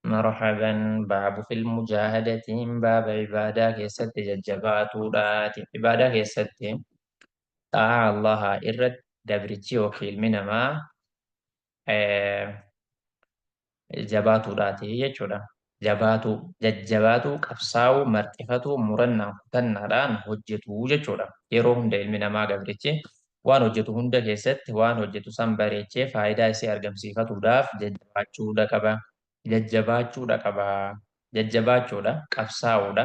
مرحبا. باب في المجاهدة باب عبادة كيست ججبات ودات عبادة كيست طاعة الله إرد دبرتي وكيل منما jabaatu dhaate jechuudha. Jajjabaatu qabsaa'u marxifatu murannaa kutannaadhaan hojjetu jechuudha. Yeroo hunda ilmi namaa gabrichi waan hojjetu hunda keessatti waan hojjetu san bareechee faayidaa isii argamsiifatuudhaaf jajjabaachuudha qaba. Jajjabaachuudha qaba. Jajjabaachuudha qabsaa'uudha.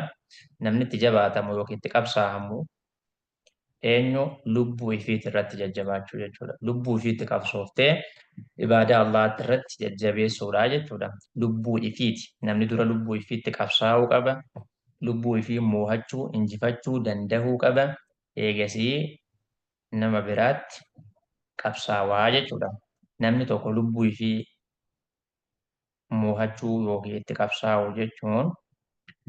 Namni itti jabaatamu yookiin itti qabsaa'amu eenyu lubbuu ifiit irratti jajjabaachuu jechuudha. Lubbuu ifiitti qabsooftee ibaadaa Allaatti irratti jajjabeessuudha jechuudha. Lubbuu ifiiti. Namni dura lubbuu ifiitti qabsaa'uu qaba. Lubbuu ifii moo'achuu, injifachuu dandahuu qaba. Eegasii nama biraatti qabsaawaa jechuudha. Namni tokko lubbuu ifii moo'achuu yookiin itti qabsaa'uu jechuun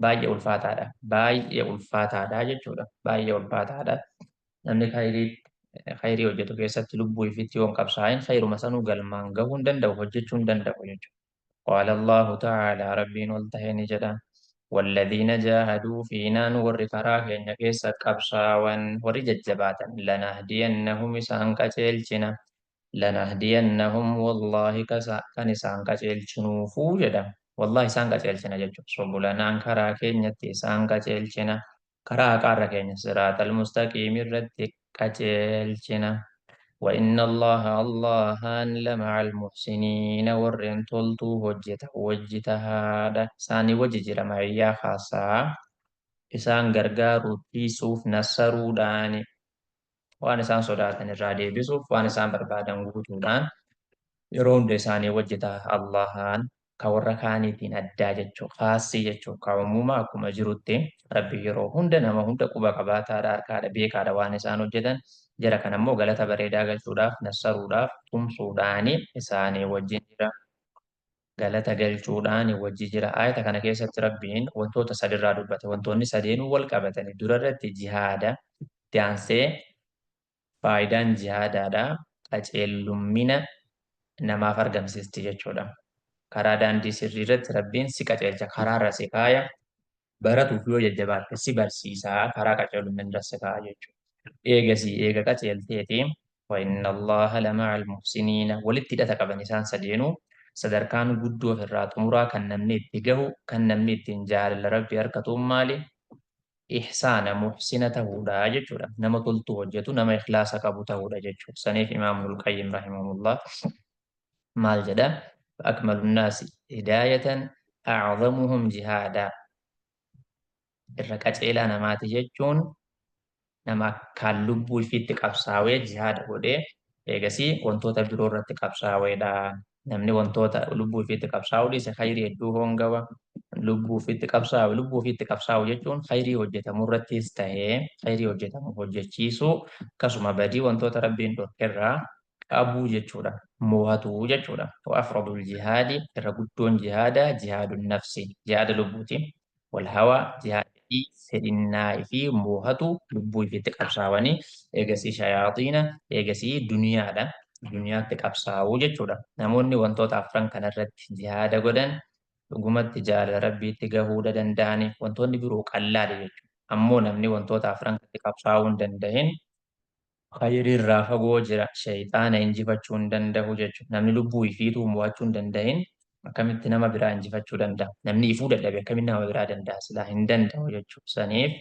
baay'ee ulfaataadha. Baay'ee ulfaataadha jechuudha. Baay'ee ulfaataadha. Namni khayrii hojjetu keessatti lubbuu ifiitti yoo hin qabsaa'in khayruma sanuu galmaan gahuu hin danda'u, hojjechuu hin danda'u jechuudha. قال الله تعالى ربي نلتهي نجدا والذين جاهدوا فينا نور كراك إن كيس قبصا ور ججباتا لنهدينهم إسان كتلچنا لنهدينهم والله كان إسان كتلچنو فوجدا والله إسان كتلچنا ججو سبلنا كراك نتي إسان كتلچنا كراك أركين صراط المستقيم الرد كتلچنا وإن الله لمع المحسنين ورن تلتو وجتها ساني وججر معي خاصة إسان غرغارو تيسوف نصرو داني وان إسان صداتن الرادي بسوف وان إسان بربادن وجودان يرون دساني وجتها اللهان كوركاني تين أدى خاصي كعموما كما جروتين ربي يرو هند نما هند قبا قباتا دار كادا بيكا دوان إسان وجدن jara kana immoo galata bareedaa galchuudhaaf nassaruudhaaf tumsuudhaani isaanii wajjin jira. Galata galchuudhaani wajji jira. Ayata kana keessatti rabbiin wantoota sadirraa dubbate. Wantoonni sadeenuu wal qabatanii durarratti jihaada itti aansee faayidaan jihaadaadhaa qaceellummina namaaf argamsiisti jechuudha. Karaa daandii sirrii irratti rabbiin si qaceelcha karaarra si kaaya baratuuf yoo jajjabaatte si barsiisaa karaa qaceellummina irra si kaaya jechuudha. eega qaceelteeti وإن الله لمع المحسنين walitti hidhata qaban isaan sadeenuu sadarkaan guddoo ofirraa xumuraa kan namni itti gahu kan namni ittiin jaalala rabbi harkatuun maali ihsaana muhsina ta'uudha jechuudha. Nama toltuu hojjetu nama ikhlaasa qabu ta'uudha jechuudha. Saniif Imaamul Qayyim rahimahullah maal jedha akmalu nnaasi hidaayatan a'zamuhum jihaadaa irra qaceelaa namaati jechuun nama kan lubbuu ifiitti qabsaawee jihaada godhee eegasii wantoota biroo irratti qabsaawedha. Namni wantoota lubbuu ifiitti qabsaa'uu dhiise khayrii hedduu hongawa. Lubbuu ifiitti qabsaa'u jechuun khayrii hojjetamu irrattis tahee khayrii hojjetamu hojjechiisuu akkasuma badii wantoota rabbiin dhorkerraa qabuu jechuudha. Mo'atuu jechuudha. Afradul jihaadi irra guddoon jihaada jihaadun nafsi jihaada lubbuuti. Wal hawaa jihaada fedhinnaa fi moohatu lubbuu ifiitti qabsaawanii eegasii shayaaxiina eegasii duniyaadha. Duniyaatti qabsaa'uu jechuudha. Namoonni wantoota afran kanarratti jihaada godhan dhugumatti jaalala rabbiitti gahuu danda'anii wantoonni biroo qallaadha jechuudha. Ammoo namni wantoota afran kanatti qabsaa'uu hin danda'in khayrii irraa fagoo jira. Shayxaana injifachuu hin danda'u jechuudha. Namni lubbuu ifiituu mo'achuu hin danda'in akkamitti nama biraa injifachuu danda'a? Namni ifuu dadhabe akkamitti nama biraa danda'a? Silaa hin danda'u jechuudha. Saniif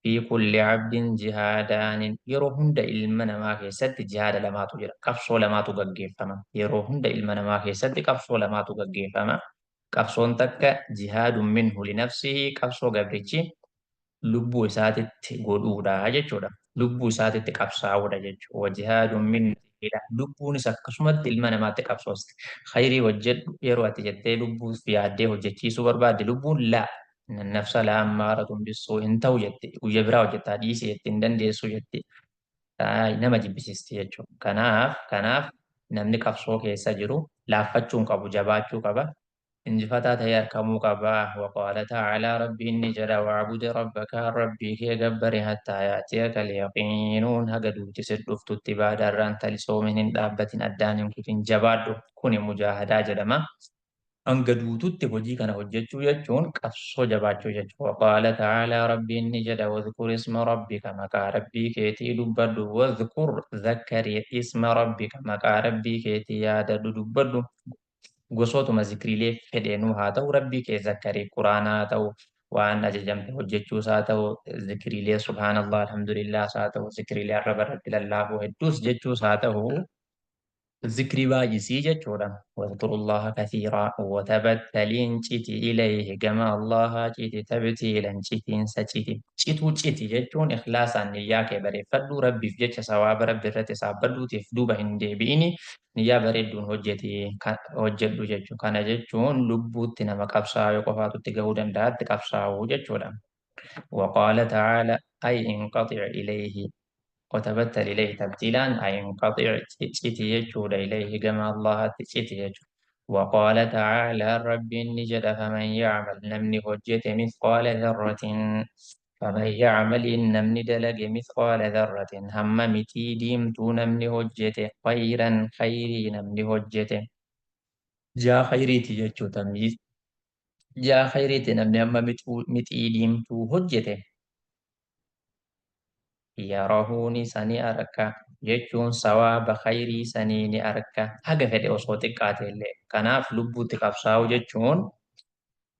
fi kulli abdiin jihaadaan yeroo hunda ilma namaa keessatti jihaada lamaatu jira. Qabsoo lamaatu gaggeeffama. Yeroo hunda ilma namaa keessatti qabsoo lamaatu gaggeeffama. Qabsoon takka jihaadun minhu linafsihi qabsoo gabrichi lubbuu isaatitti godhuudha jechuudha. Lubbuu isaatitti qabsaa'uudha jechuudha. Wajihaadun minhu lubbuunis akkasumatti ilma namaatti qabsoosti. Khayrii hojjedhu yeroo ati jettee lubbuuf yaaddee hojjechiisuu barbaadde lubbuun laa nafsa la'ammaaratun bissuu hin ta'u jette guyya biraa hojjettaa dhiisii jette hin dandeessu jette nama jibbisiisti jechuudha. Kanaaf namni qabsoo keessa jiru laaffachuu hin qabu jabaachuu qaba. injifataa ta'ee argamuu qabaa. Waqaala ta'aalaa rabbiin ni jedha wa'budi rabbaka rabbii kee gabbari hattaa yaatiyaka alyaqiinuun haga duuti si dhuftutti baadarraan talisoomin hin dhaabbatin addaan hin kutin jabaadhu kuni mujaahadaa jedhama. Hanga duututti hojii kana hojjechuu jechuun qabsoo jabaachuu jechuudha. Waqaala ta'aalaa rabbiin ni jedha wadhkur isma rabbika maqaa rabbii keetii dubbadhu wadhkur zakkarii isma rabbika maqaa rabbii keetii yaadadhu dubbadhu gosootuma zikriilee fedheenuu haa ta'u rabbii kee zakkarii quraanaa haa ta'u waan ajajamte hojjechuus haa ta'u zikriilee subhaanallah alhamdulillah haa ta'u zikriilee arraba irratti lallaafuu hedduus jechuus haa ta'u ذكري باجسي جتشورا واذكروا الله كثيرا وتبتلين شتي إليه كما الله شتي تبتيلا شتي سشتي شتو شتي جتشون إخلاصا نياك بري فدو ربي في جتش سواب ربي رتي سابدو تفدو بهندي بإني نيا بريدون هجتي هجدو جتشو كان جتشون لبوت نما كبسا يقفاتو تقودا دات كبسا وجتشورا وقال تعالى أي انقطع إليه وتبتل إليه تبتيلا أي انقطع تشتي يجود إليه كما الله تشتي يجود وقال تعالى رب نجد فمن يعمل نمني هجت مثقال ذرة فمن يعمل نمني دلق مثقال ذرة هم متي ديمتو نمني هجت خيرا خيري نمني هجت جا خيري تججو تمييز جا خيري نمني هم متي ديمتو هجت yarahuuni sani arka jechuun sawaaba khayrii sanii ni arka haga fedhe osoo xiqqaate illee kanaaf lubbuutti qabsaa'u jechuun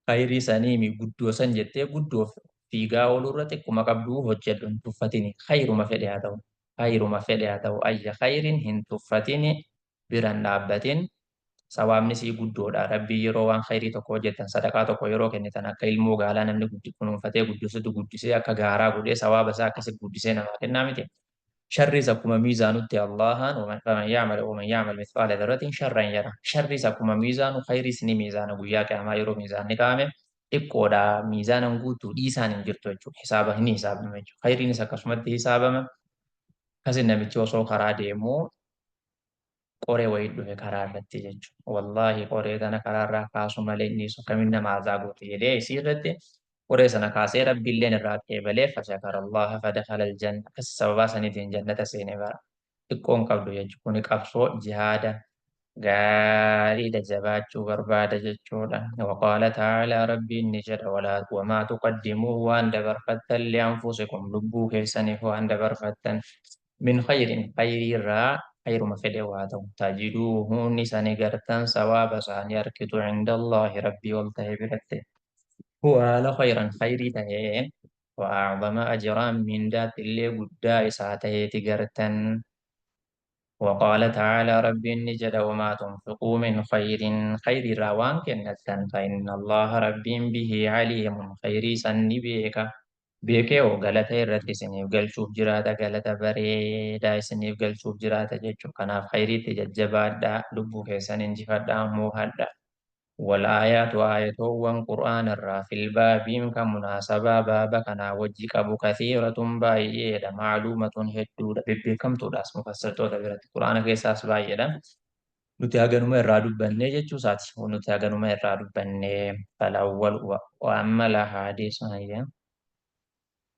khayrii sanii guddoo san jettee guddoo fiigaa oolurra xiqquma qabduu hojjedhu hin tuffatini khayruma fedhe haa ta'u ayya khayriin hin tuffatini biran dhaabbatin sawaabni sii guddoodha rabbii yeroo waan khayrii tokko hojjettan sadaqaa tokko yeroo kennitan akka ilmoo gaalaa namni kunuunfatee guddisutti guddisee akka gaaraa godhee sawaaba isaa akkasitti guddisee namaa kennaa miti. Sharris akkuma miizaanutti Allahaan waman ya'mal mithqaala dharratin sharran yara. Sharris akkuma miizaanu khayris ni miizaana guyyaa qiyaamaa yeroo miizaanni kaa'ame xiqqoodha miizaanan guutuu dhiisaan hin jirtu jechuudha. Hisaaba hin hisaabama jechuudha. Khayriinis akkasumatti hisaabama. Kasin namichi osoo karaa deemuu qoree wayii dhufe karaa irratti jechuudha. Wallaahi qoree sana karaarraa kaasu malee inni akkamiin nama azaabuuti jedhee isii irratti qoree sana kaasee rabbiilleen irraa qeebalee fashakara Allah fadakhala aljanna akkas sababaa saniitiin jannata seenee bara xiqqoon qabdu jechuudha. Kuni qabsoo jihaada gaariidha jabaachuu barbaada jechuudha. Waqaala ta'aalaa rabbiin ni jedha wamaa tuqaddimuu waan dabarfattan li'anfusikum lubbuu keessaniif waan dabarfattan min khayrin khayrii irraa خيرما فدي واتو تجدوه نساني غرتان سواب ساني أركتو عند الله ربي والته برته هو على خيرا خيري تهين وأعظم أجرا من ذات اللي قدا إساته تغرتن وقال تعالى ربي نجد وما تنفقوا من خير روان كنتن فإن الله ربي به عليم خيري سني بيك beekee hoo galata irratti isiniif galchuuf jiraata galata bareedaa isiniif galchuuf jiraata jechuudha. Kanaaf khayriitti jajjabaadhaa lubbuu keessan injifadhaa moohadhaa. Walaayaatu aayatoowwan qur'aanarraa filbaabiin kan munaasabaa baaba kanaa wajji qabu kathiiratun baay'eedha maaluumatun hedduudha bebbeekamtuudhaas mufassirtoota biratti qur'aana keessaas baay'eedha. Nuti haganuma irraa dubbannee jechuusaati. Nuti haganuma irraa dubbannee falawwal wa'amma lahaadii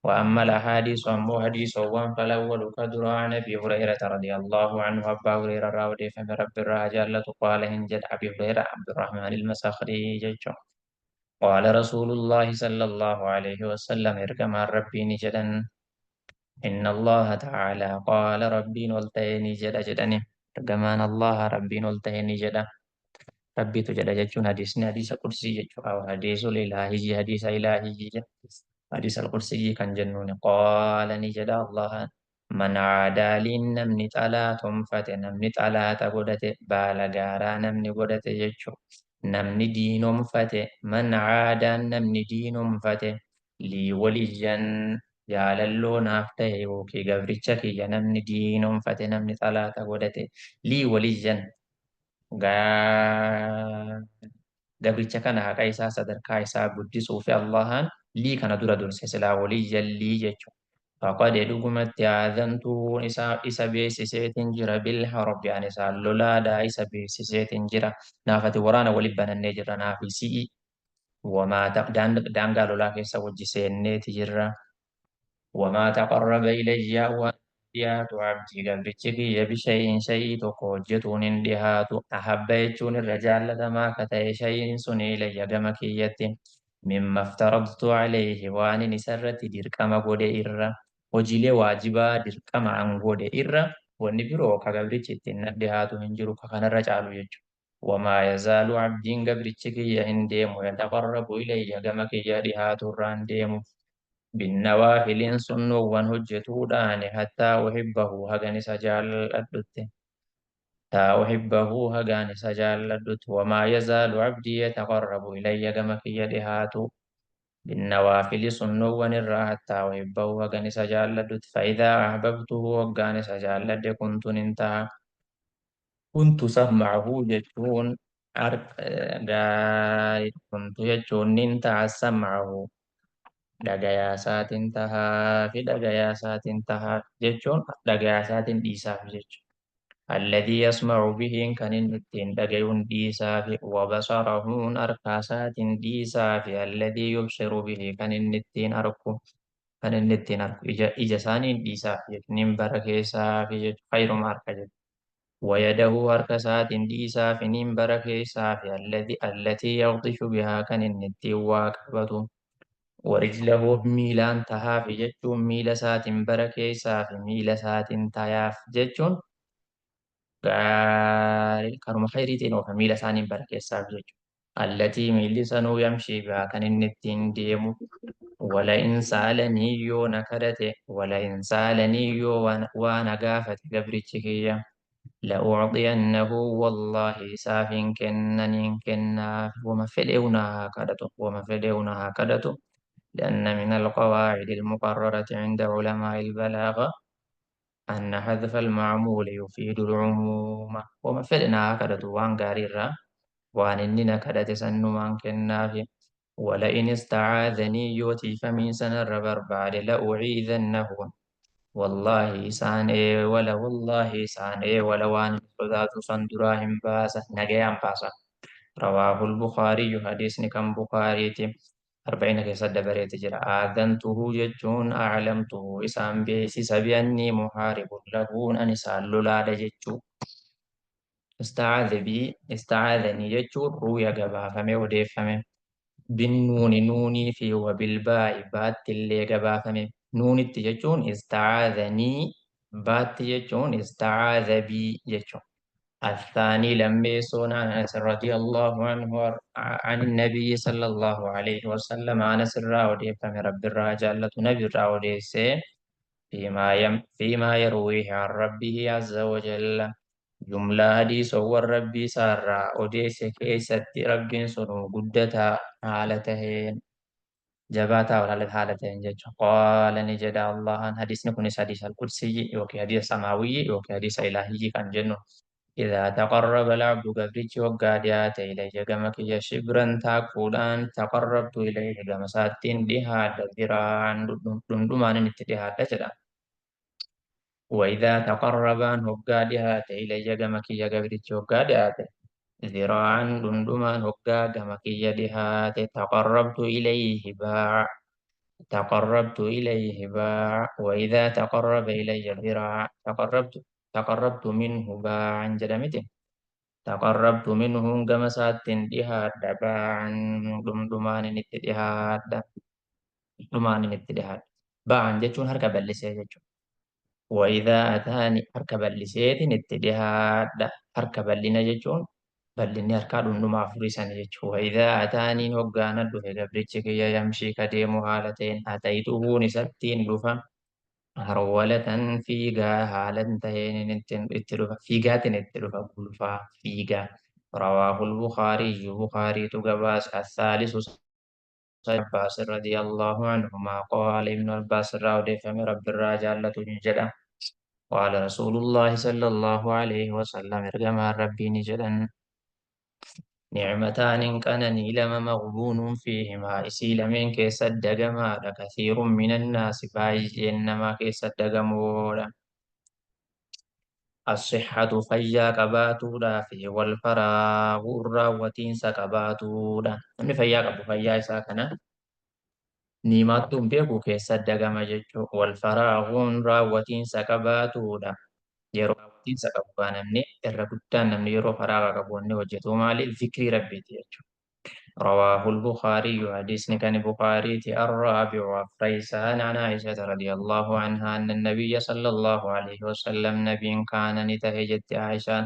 وأما الأحاديث أمو حديث وان فالأول قدر عن أبي هريرة رضي الله عنه أبا هريرة راودي فمن رب الرجال قال هنجد أبي هريرة عبد الرحمن المسخري جيجو قال رسول الله صلى الله عليه وسلم اركم ربي نجدا إن الله تعالى قال ربي نلتهي جدا جدني اركمان الله ربي نلتهي جدا ربي تجد جدون حديث قدسي جيجو أو حديث الإلهي حديث إلهي جيجو حديث القدسي كان جنون قال نجد الله من عادى لي نمني تلا تنفت نمني تلا تقودت بالغارا نمني قودت يجو نمني دينم فت من عادى نمني دينم فت لي وليجن جال اللون هفته وكي قبرتك يا نمني دينم فت نمني تلا تقودت لي وليجن gabricha kana haqa isaa sadarkaa isaa guddisuu fi Allahan lii kana dura durse silaa walii jallii jechuudha. فقد دقمت آذنته إسا بيسيسيت جرا بالحرب يعني سالولا دا إسا بيسيسيت جرا نافة ورانا ولبنا النجرة نافي سي وما دان قالوا لا كيسا وجسين نيت جرا وما تقرب إلي وأنبياء عبدي قبرتك بشيء شيء تقوجتون اندهات أحب يجون الرجال لما كتي شيء سني إلي قمكية مما افترضت عليه وأن نسرت دركما قد إرّا وجيلي واجبا دركما عن قد إرّا ونبرو كقبرتك اندهات من جروك كان الرجال يجو وما يزال عبدي قبرتك يهندم ويتقرب إلي قمكية دهات الرانديم بالنوافل سنوان هجتودان حتى أحبه هغني سجال الدت تا أحبه هغني سجال الدت وما يزال عبدي يتقرب إلي كما في يدهات بالنوافل سنوان الرا حتى أحبه هغني سجال الدت فإذا أحببته هغني سجال الدت كنت سمعه جتون أرك كنت جتون ننتع سمعه dhagayaa isaatiin tahaa fi dhagayaa isaatiin tahaa jechuun dhagayaa isaatiin dhiisaaf jechuudha. Alladii yasma'u bihiin kan inni ittiin dhagayuun dhiisaa fi wabasarahuun harkaa isaatiin dhiisaa fi alladii yubsiru bihi kan inni ittiin arku ija isaaniin dhiisaaf jechuudha. Nin bara keessaa fi jechuudha fayyuma harka jechuudha. Wayadahu harka isaatiin dhiisaa fi nin bara keessaa fi allatii yaqxishu bihaa kan inni ittiin waa qabatu. ورجله ميلان تهاف جتون ميلا ساتين بركي ساف ميلا ساتين تياف جتون كانوا خيرتين وفي ميلا سانين بركي ساف جتون التي ميلي سنو يمشي بها كان النتين ديمو ولئن سألني يو نكرته ولئن سألني يو وانا قافت قبري تشكية لأعطينه والله ساف كنن كنا وما فلئونها كدتو وما فلئونها كدتو لأن من القواعد المقررة عند علماء البلاغة أن حذف المعمول يفيد العموم ومثلنا هكذا دوان قاريرا وأن إننا كذا تسنو من كناف ولئن استعاذني يوتي فمن سنر بعد لأعيذنه والله سان ولا والله سان ولا وان صدات صندراهم باسا نجيام باسا رواه البخاري حديث كم بخاري 40 keessa dabareeti jira. Aadantuhu jechuun aclamtuhu isaan beeksisa bi'anni muhaaribun lahuun an isaan lolaadha jechuu. Istacaadanii jechuun ruuya gabaafame odeeffame. Binnuuni nuunii fi wabilbaa'i baatti illee gabaafame. Nuunitti jechuun istacaadanii baatti jechuun istacaadabii jechuudha. الثاني لما يسون عن أنس رضي الله عنه عن النبي صلى الله عليه وسلم عن سر وديف من رب الرجالة نبي الروديس فيما يرويه عن ربه عز وجل جملة حديث هو ربي سارة وديس كيست رب سنو قدتا حالتين جباتا ولا حالتين جج قال نجد الله عن حديث نكون حديث القدسي يوكي حديث سماوي يوكي حديث إلهي كان جنو إذا تقرب العبد قبرتش وقاديات إليه كما كي شبرا تاكودان تقربت إليه كما ساتين بها ذراعا دندمان نتدها تجدا وإذا تقربان وقاديات إليه كما كي قبرتش وقاديات ذراعا دندمان وقا كما كي دهات تقربت إليه باع تقربت إليه باع وإذا تقرب إلي ذراع تقربت منه باعا جدمته تقربت منهم كما ساتين دهاد باعا دمان نتدهاد دمان نتدهاد باعا جتون هركب اللسي جتون وإذا أتاني هركب اللسي نتدهاد هركب اللنا جتون بلني هركاد نما فريسان جتون وإذا أتاني هقانا دوه قبرتك يمشي كديم حالتين أتيته نسبتين لفا هرولة فيغا حالة تهين اتلوفا فيغا اتلوفا بلفا فيغا رواه البخاري تقباس الثالث عباس رضي الله عنهما قال ابن عباس راودي فمن رب الرجالة جدا قال رسول الله صلى الله عليه وسلم ارجما ربي نجدا نعمتان كانني لما مغبون فيهما إسي لمن كيس الدقما كثير من الناس بايجين إنما كيس الدقمولا الصحة فيا كباتولا في والفراغ الراوتين سكباتولا أمي فيا كبو فيا إساكنا نيماتهم بيكو كيس الدقما جيجو والفراغ راوتين سكباتولا yeroo raawwatiinsa qabu kan namni irra guddaan namni yeroo faraaga qabu wanni hojjetu maali? Zikrii rabbiiti jechuudha. رواه البخاري حديث كان البخاري الرابع والفريسان عن عائشة رضي الله عنها أن النبي صلى الله عليه وسلم نبي كان نتهجت عائشة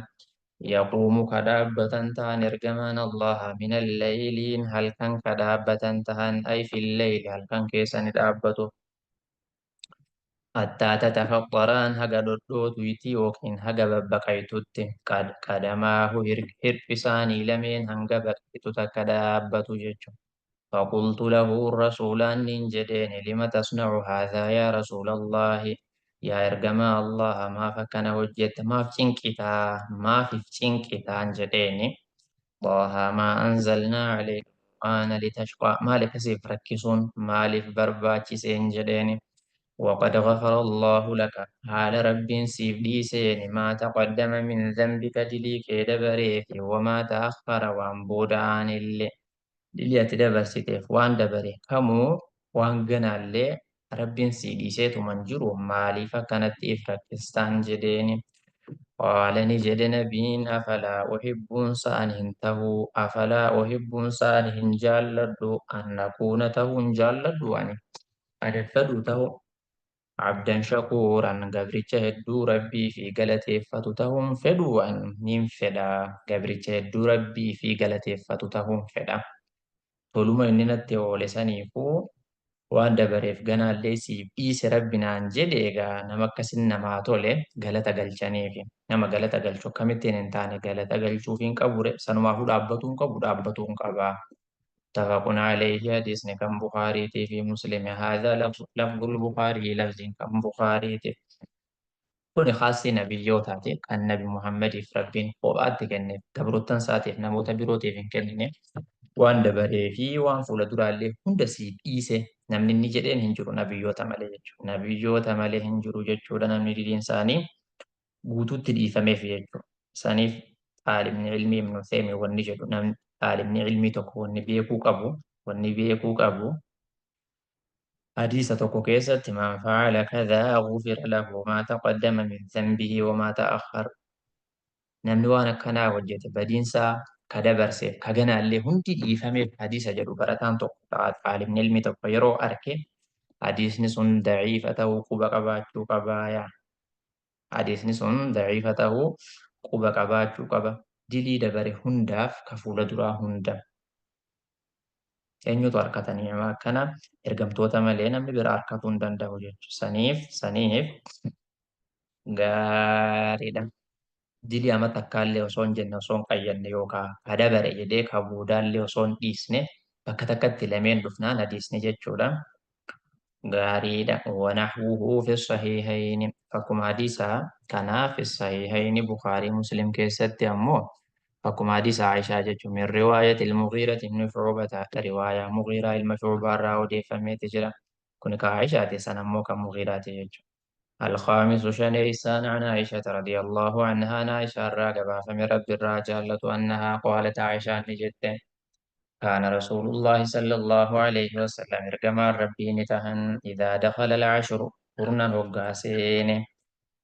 يقوم كدابة تهان إرجمان الله من الليل هل كان كدابة تهان أي في الليل هل كان كيسان دابته حتى تتفطران هجا دودوت ويتي وكين هجا ببقيتوت قدماه هرفساني لمن هنجا بقيتو تكدابة جيجو فقلت له الرسول أن جدين لم تصنع هذا يا رسول الله يا إرجما الله ما فكنا وجدت ما في شنكتا ما في شنكتا جدين طه ما أنزلنا عليك أنا لتشقى ما لك سيف ركسون ما لف برباتي سين جدين وقد غفر الله لك حال رب سيف دي سين ما تقدم من ذنبك دليك دبريك وما تأخر وعن بودان اللي دليات دبرسيتف وان دبري كمو وان غنالي ربين سيدي سيتو منجرو مالي فكانت إفراكستان جديني قال نجد نبين أفلا أحب سان هنته أفلا أحب سان هنجالدو أن نكون تهون جالدو أني أدفدو تهو عبدا شكورا قبرتش هدو ربي في قلتي فتتهم فدو أن ننفدا قبرتش هدو ربي في قلتي فتتهم فدا toluma inni natti oole saniifuu waan dabareef ganaallee siif dhiise rabbinaan jedhe egaa nama akkasin namaa tole galata galchaniifi nama galata galchu akkamittiin hin taane galata galchuuf hin qabure sanumaafuu dhaabbatuu hin qabu dhaabbatuu hin qabaa. متفق عليه حديث كم بخاري في مسلم هذا لفظ البخاري لفظ كم بخاري كوني خاصي نبيوتاتي كان نبي محمد في ربين قوات كنه تبروتن ساتيف نموت بروتي في كنه waan dabaree fi waan fuula duraallee hunda siif dhiise namni inni jedheen hin jiru nabiyyoota malee jechuudha. Nabiyyoota malee hin jiru jechuudha namni diliin isaanii guutuutti dhiifameef jechuudha. Saniif aalimni ilmii ibnu Uthaymiin wanni jedhu namni aalimni ilmii tokko wanni beekuu qabu hadiisa tokko keessatti man fa'ala kadhaa gufira lahu maa taqaddama min dhanbihi wa maa ta'akhkhar namni waan akkanaa hojjete badiinsaa ka dabarseef ka ganaallee hundi dhiifameef hadiisa jedhu barataan tokko aalimni ilmi tokko yeroo arke hadiisni sun daciifa ta'uu quba qabaachuu qabaa. Hadiisni sun daciifa ta'uu quba qabaachuu qaba. Dilii dabare hundaaf ka fuula duraa hunda. Eenyutu harkatanii akkana ergamtoota malee namni bira harkatuu hin danda'u jechuudha. Saniif gaariidha. Dilii ama takkaallee osoo hin jenne osoo hin qayyanne yookaan ka dabare jedhee ka boodaallee osoo hin dhiisne bakka takkatti lameen dhufnaan hadiisni jechuudha. Gaariidha. Wanaxwuhu fi sahiihayni akkuma hadiisaa kanaaf sahiihayni Bukaarii Muslim keessatti ammoo akkuma hadiisa Aishaa jechuun min riwaayati ilmugiirati ibni shucbata riwaayaa mugiiraa ilma shucbaa irraa odeeffameeti jira. Kun ka Aishaati san ammoo kan mugiiraati jechuudha. الخامس شنيسان عن عائشة رضي الله عنها عائشة الراقبة فمن رب الراجالة أنها قالت عائشة نجد كان رسول الله صلى الله عليه وسلم إرجما ربي نتهن إذا دخل العشر قرنا هقاسين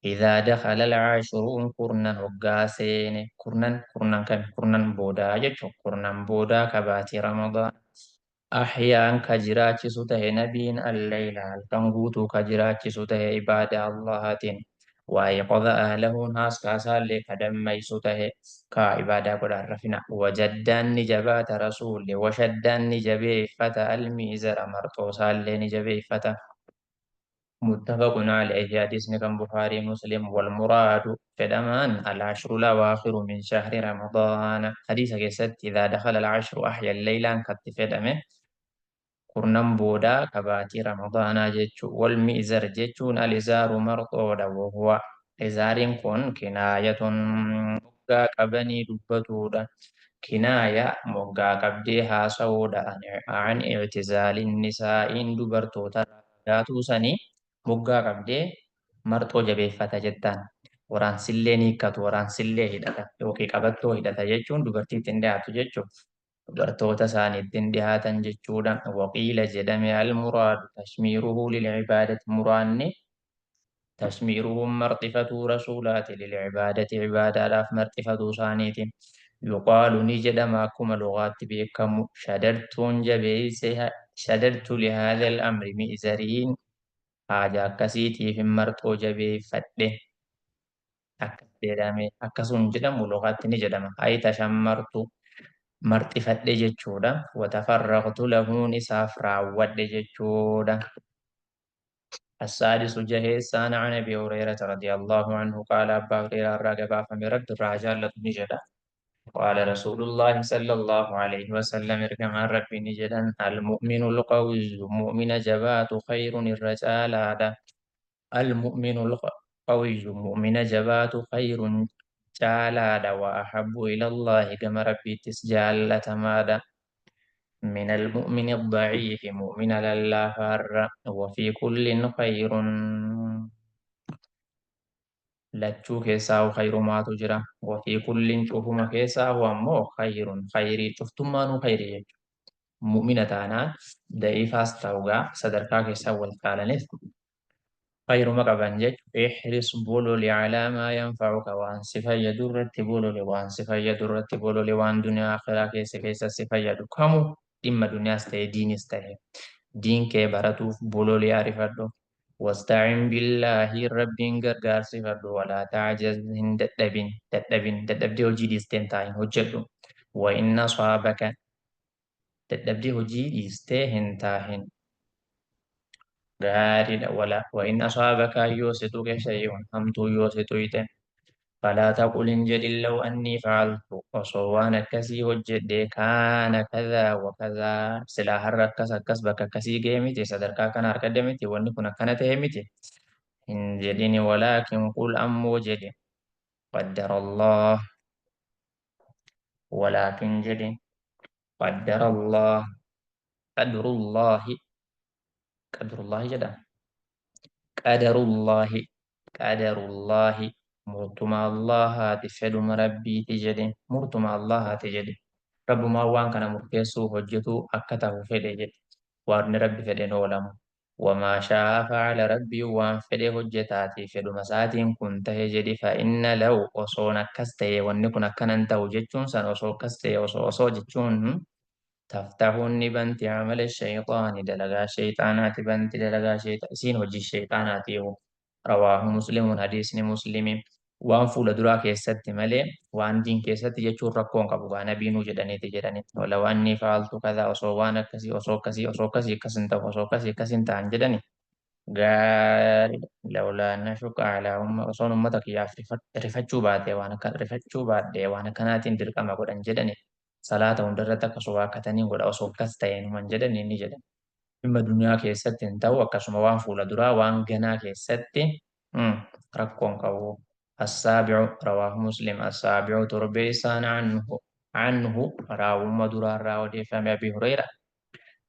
إذا دخل العشر قرنا هقاسين قرنا كم قرنا بودا يجو قرنا بودا كباتي رمضان أحيان كجراچ سوته نبين الليل الكنغوت كجراچ سوته عبادة اللهاتين وأيقظ أهله ناس كاسال كدم سوته كعبادة قد عرفنا وجدان نجبات رسول وشدان نجبي فتى الميزر مرتو سال نجبي فتى متفق عليه حديث كان بخاري مسلم والمراد فدمان العشر الأواخر من شهر رمضان حديث كيست إذا دخل العشر أحيا الليل كتف فدمه قرنان بودا كباتي رمضان جيتشو والمئزر جيتشون الإزار مرطودا وهو إزارين كن كناية moggaa qabanii dubbatuudha. Kinaaya moggaa qabdee haasa'uudha. An i'tizaalin nisaa'iin dubartoota fagaatuu sanii moggaa qabdee marxoo jabeeffata jettaan. Waraansillee ni hiikkatu, waraansillee hidhata yookiin qabattoo hidhata jechuun dubartiitti hin dhiyaatu jechuudha. Dubartoota isaaniitti hin dhiyaatan jechuudha. Waqiila jedhame al-muraadu tashmiiruhu lilcibaadati muraanni tashmiiruhum marxifatuu rasuulaati lilcibaadati cibaadaadhaaf marxifatuu isaaniiti. Yuqaalu ni jedhama akkuma lugaatti beekamu shadartuun jabeeyse shadartu lihaadha al-amri mi'zariin haaja akkasiitiif marxoo jabeeffadhe akkas jedhame akkasuma jedhamu lugaatti ni jedhama. Ay tashammartu marxifadhe jechuudha. Watafarraqtu lahuun isaaf raawwadhe jechuudha. السادس جهيسان عن أبي هريرة رضي الله عنه قال أبا هريرة الرقبة فمرد الرجال نجدا قال رسول الله صلى الله عليه وسلم ارجع ربي نجدا المؤمن القوي مؤمن جبات خير الرجال هذا المؤمن القوي مؤمن جبات خير جالا وأحب إلى الله كما ربي تسجال ماذا من المؤمن الضعيف مؤمن لله وفي كل خير لتشو كيساو خير ما تجرى وفي كل شوفما كيساو أمو خير خيري شفتم ما نو خيري مؤمنة أنا ضعيف استوغا صدركا كيساو والقالنس خير ما قبنجت احرص بولو على ما ينفعك وان سفيا درت بولو وان سفيا درت بولو وان دنيا آخرة كيس سفيا كمو إما دنيا استهي دين استهي دين كي براتوف بولو عرفدو واستعن بالله رب غرغار سفدو ولا تعجز هند تدبدي وجي ديستنتاين هجدو وإن صابك تدبدي وجي ديستهنتاهن gaariidha wa in asaabaka yoo situ shay'un hamtuu yoo situ ite falaa taqul hin jedhin law annii fa'altu osoo waan akkasii hojjedhe kaana kadhaa wa kadhaa silaa har'a akkas bakka akkasii ga'e miti sadarkaa kana argadde miti wanni kun akkana ta'e miti hin jedhini walaakin qul ammoo jedhe qaddara Allah walaakin jedhe qaddara Allah qadrullahi qadrullahi jedha qadarullahi qadarullahi murtuma Allahaati fedhuma rabbiiti jedhe murtuma Allahaati jedhe rabbumaa waan kana murteessuu hojjetu akka ta'u fedhe jedhe waan rabbi fedhen oolamu wamaa shaa'a fa'ala rabbii waan fedhe hojjetaati fedhuma isaatiin kun tahe jedhi fa'inna lahu osoon akkas ta'e wanni kun akkanan ta'u jechuun san osoo akkas ta'e osoo jechuun تفتحون بنت عمل الشيطان دلغا شيطانات بنت دلغا شيطان سين وجي الشيطانات يو رواه مسلم حديث مسلم وان فول درا كيست ملي وان دين كيست يجور ركون قبو نبي نو جدني تجدني ولو اني فعلت كذا وصوانا كسي وصو كسي كسنت وصو كسي كسنت عن جدني غار لولا نشك على وصون امتك يا رفتشو بعد وانا رفتشو بعد وانا كانت درقما قدن جدني salaata hundarratti akkasuma waakkatanii godha osoo akkas ta'een man jedhan inni jedhan. Dhimma duniyaa keessatti hin ta'u akkasuma waan fuula duraa waan ganaa keessatti rakkoon qabu. Assaabicu rawaahu muslim assaabicu torbeessaan عنه راوم درار راودي فم أبي هريرة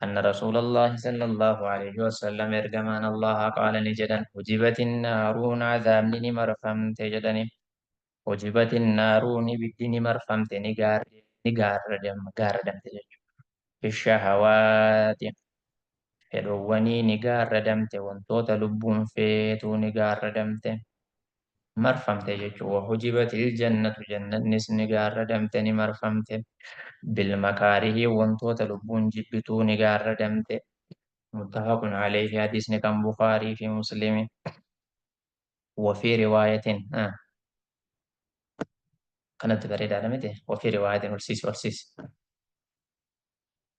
أن رسول الله صلى الله عليه وسلم إرجمان الله قال نجدا وجبت النارون عذاب مرفم تجدني وجبت النارون بالدين مرفم تنجار gaaradamte jechuudha. Bishahawaati fedhowwanii ni gaaradamte wantoota lubbuun feetuu ni gaaradamte marfamte jechuudha. Hujibatil jannatu jannannis ni gaaradamte ni marfamte bilmakaarihii wantoota lubbuun jibbituu ni gaaradamte. Muttafaqun alayhi hadisni kan Bukaarii fi Muslimi. وفي رواية كانت بريدة متى وفي رواية والسيس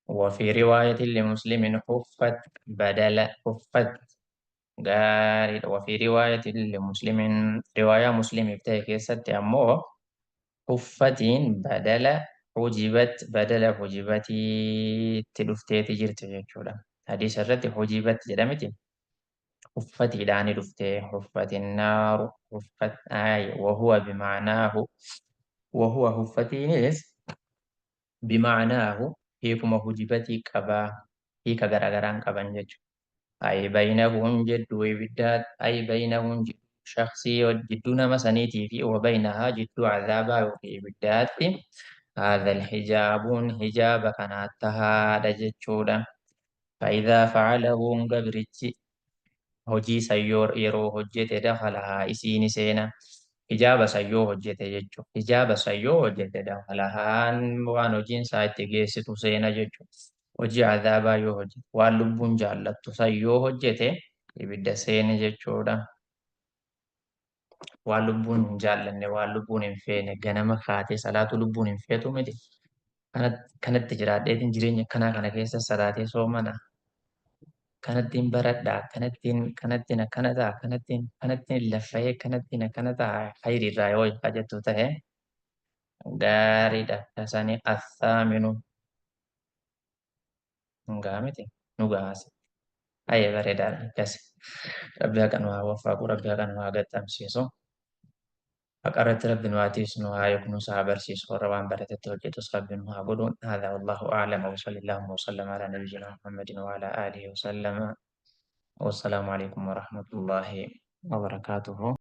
وفي رواية لمسلم حفت بدل حفت قال وفي رواية لمسلم رواية مسلم بتاعي ست أمو حفتين بدل حجبت بدل حجبتي تلفتي تجرت جولا حديث الرد حجبت جرمتي حفتي داني لفتي حفت النار حفت آي وهو بمعناه وهو هفتينيس بمعناه هيكما هجبتي كبا هيك غرغران كبان جج أي بينهم جد وبدات أي بينهم جد شخصي وجدنا مسانيتي في وبينها جد عذابا وفي بدات هذا الحجاب حجاب كانت تهاد جتشودا فإذا فعله قبرتي hojii sayyoo yeroo hojjete dafalahaa isiini seena hijaaba sayyoo hojjete jechuudha. Hijaaba sayyoo hojjete dafalahaan waan hojiin isaa itti geessitu seena jechuudha. Hojii azaabaa yoo hojjete waan lubbuun jaallattu sayyoo hojjete ibidda seeni jechuudha. Waan lubbuun hin jaallanne waan lubbuun hin feene ganama kaatee salaatu lubbuun hin feetu miti. Kanatti jiraadheetiin jireenya akkanaa kana keessa salaatee soomana. Kanattiin baradhaa kanattiin akkana ta'a kanattiin laffa'ee kanattiin akkana ta'a hayriirraa yoo ifaa jettu ta'e gaariidha tasanii athaaminu hungaa miti nu gahaase hayya bareedaadha akkas rabbi haqa nu haa waffaqu rabbi haqa nu haa gaxxamsiisu haqa irratti rabbi nu haa tiisu nu haa yookiin nu haa barsiisu warra waan baratetti hojjetus rabbi nu haa godhuun هذا والله أعلم وصلى الله وسلم على نبينا محمد وعلى آله وسلم والسلام عليكم ورحمة الله وبركاته